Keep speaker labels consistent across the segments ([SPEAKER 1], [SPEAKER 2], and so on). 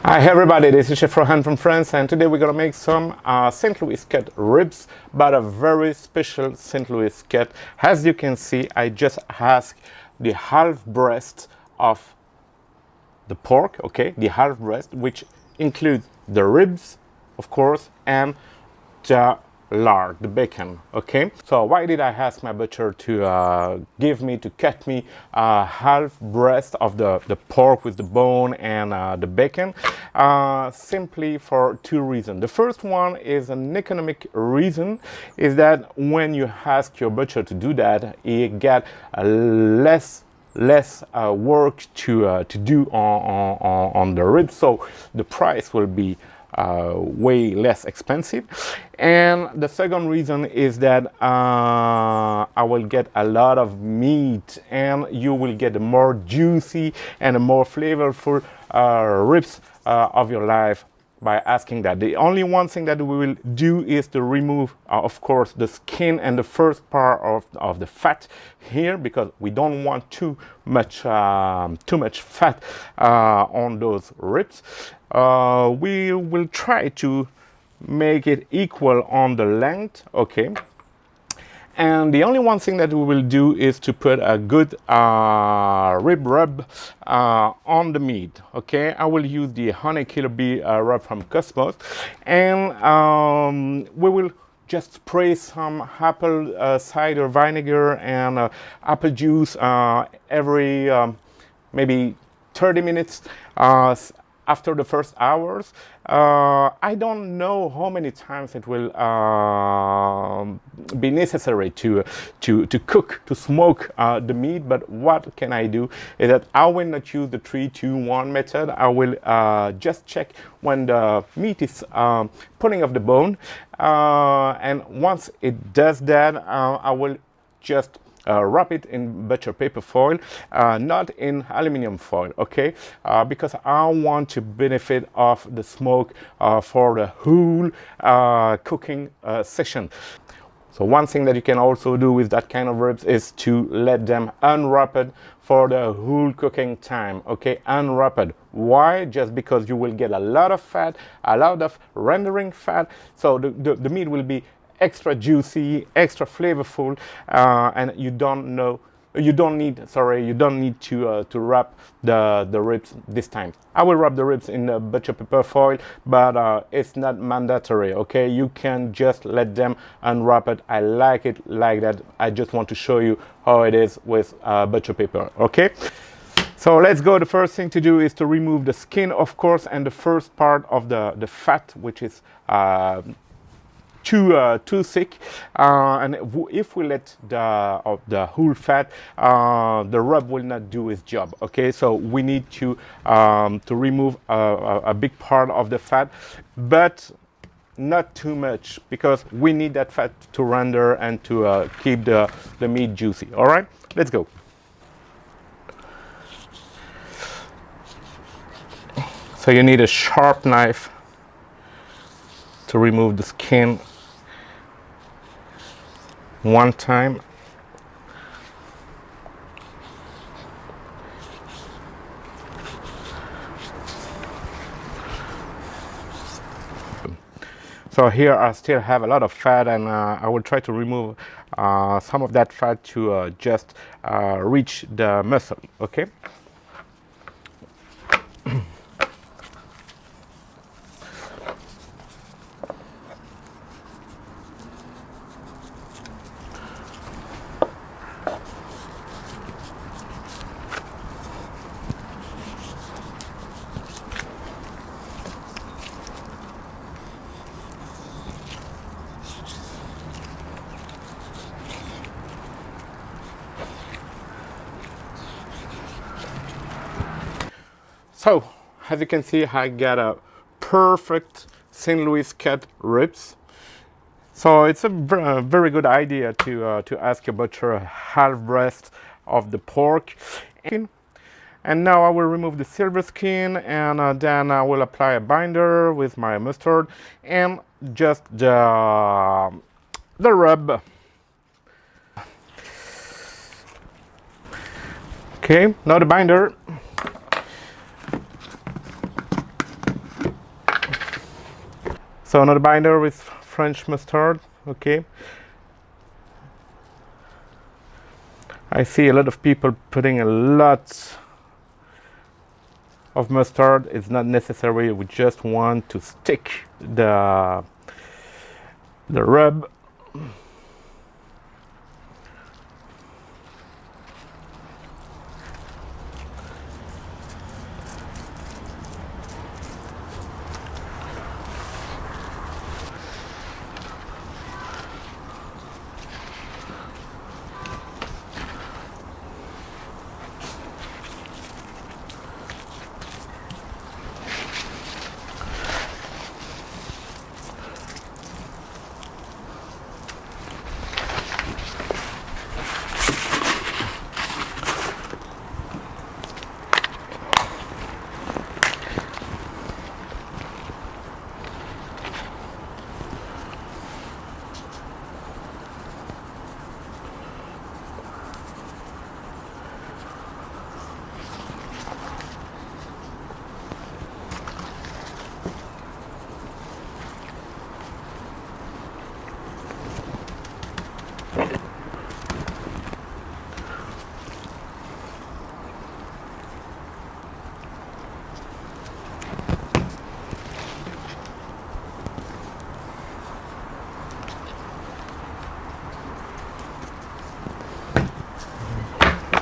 [SPEAKER 1] Hi everybody, this is Chef Rohan from France, and today we're gonna make some St. Louis cut ribs, but a very special St. Louis cut. As you can see, I just asked the half breast of the pork, okay, the half breast, which includes the ribs, of course, and the lard, the bacon, okay. So why did I ask my butcher to cut me half breast of the pork with the bone and the bacon? Simply for two reasons. The first one is an economic reason, is that when you ask your butcher to do that, you get less work to do on the ribs, so the price will be way less expensive. And the second reason is that I will get a lot of meat, and you will get a more juicy and a more flavorful ribs of your life by asking that. The only one thing that we will do is to remove, of course, the skin and the first part of the fat here, because we don't want too much fat on those ribs. We will try to make it equal on the length, okay? And the only one thing that we will do is to put a good rib rub on the meat, okay? I will use the Honey Killer Bee rub from Cosmos, and we will just spray some apple cider vinegar and apple juice every maybe 30 minutes after the first hours. I don't know how many times it will be necessary to cook, to smoke the meat, but what can I do is that I will not use the 3-2-1 method. I will just check when the meat is pulling off the bone, and once it does that, I will just wrap it in butcher paper foil, not in aluminum foil, okay? Because I want to benefit of the smoke for the whole cooking session. So one thing that you can also do with that kind of ribs is to let them unwrapped for the whole cooking time, okay? Unwrapped. Why? Just because you will get a lot of fat, a lot of rendering fat, so the meat will be extra juicy, extra flavorful, and you don't need to wrap the ribs this time. I will wrap the ribs in the butcher paper foil, but it's not mandatory, okay? You can just let them unwrap it. I like it like that. I just want to show you how it is with butcher paper, okay? So let's go. The first thing to do is to remove the skin, of course, and the first part of the fat, which is too thick, and if we let the whole fat, the rub will not do its job, okay? So we need to remove a big part of the fat, but not too much, because we need that fat to render and to keep the meat juicy. All right, let's go. So you need a sharp knife to remove the skin one time. So here I still have a lot of fat, and I will try to remove some of that fat to just reach the muscle, okay? So, as you can see, I got a perfect St. Louis cut ribs. So it's a very good idea to ask your butcher a half breast of the pork. And now I will remove the silver skin, and then I will apply a binder with my mustard and just the rub. Okay, now the binder. So another binder with French mustard. Okay. I see a lot of people putting a lot of mustard. It's not necessary. We just want to stick the rub.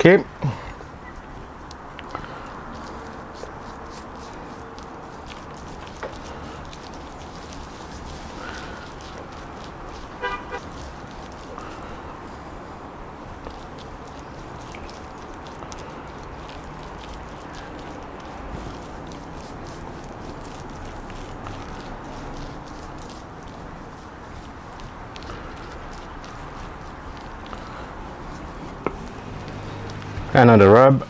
[SPEAKER 1] Okay. Another rub.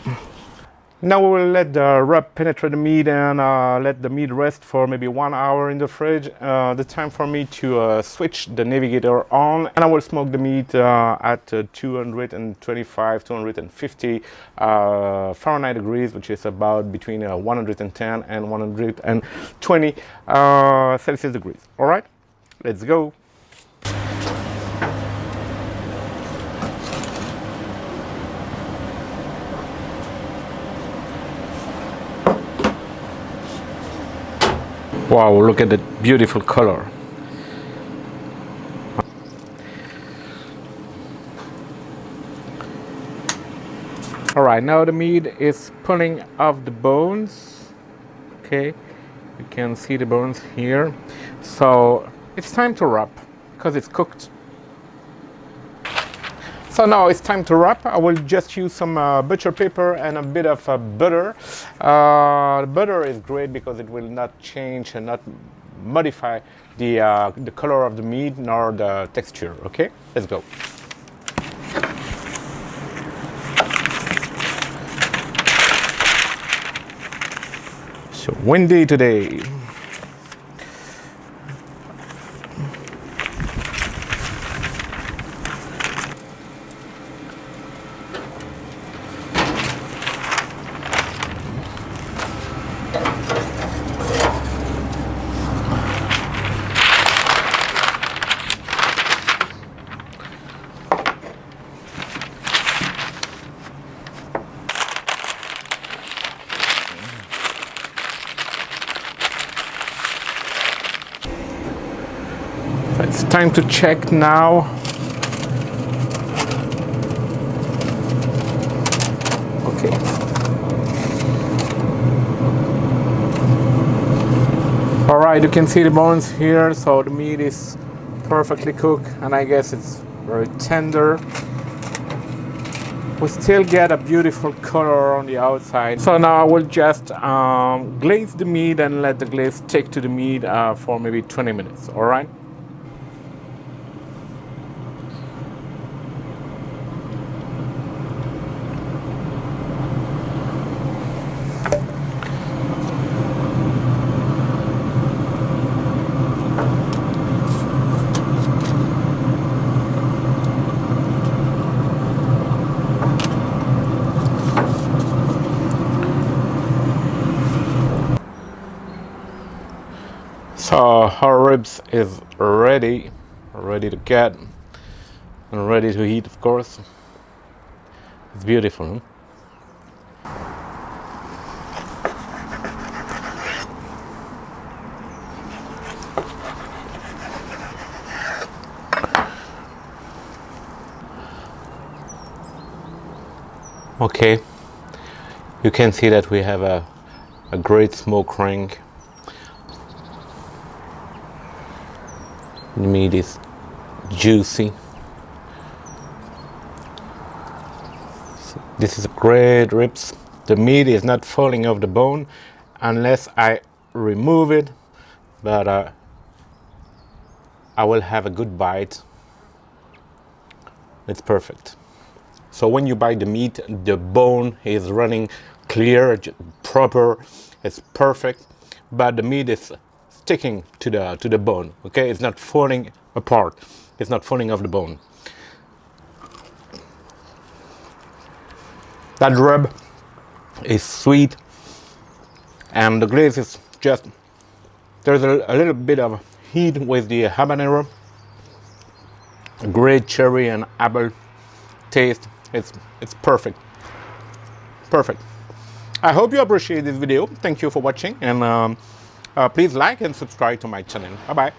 [SPEAKER 1] Now we will let the rub penetrate the meat and let the meat rest for maybe 1 hour in the fridge. The time for me to switch the Navigator on, and I will smoke the meat at 225, 250 Fahrenheit degrees, which is about between 110 and 120 Celsius degrees. All right, let's go. Wow, look at that beautiful color. All right, now the meat is pulling off the bones. Okay, you can see the bones here. So it's time to wrap because it's cooked. So now it's time to wrap. I will just use some butcher paper and a bit of butter. The butter is great because it will not change and not modify the color of the meat nor the texture. Okay, let's go. So windy today. It's time to check now. Okay. All right, you can see the bones here, so the meat is perfectly cooked, and I guess it's very tender. We still get a beautiful color on the outside. So now I will just glaze the meat and let the glaze stick to the meat for maybe 20 minutes, all right? So our ribs is ready to get and ready to eat, of course. It's beautiful. Huh? Okay, you can see that we have a great smoke ring. The meat is juicy. This is great ribs. The meat is not falling off the bone unless I remove it, but I will have a good bite. It's perfect. So when you bite the meat, the bone is running clear, proper, it's perfect, but the meat is sticking to the bone. Okay, it's not falling apart. It's not falling off the bone. That rub is sweet, and the glaze is just, there's a little bit of heat with the habanero. Great cherry and apple taste. It's perfect. Perfect. I hope you appreciate this video. Thank you for watching, and please like and subscribe to my channel. Bye bye.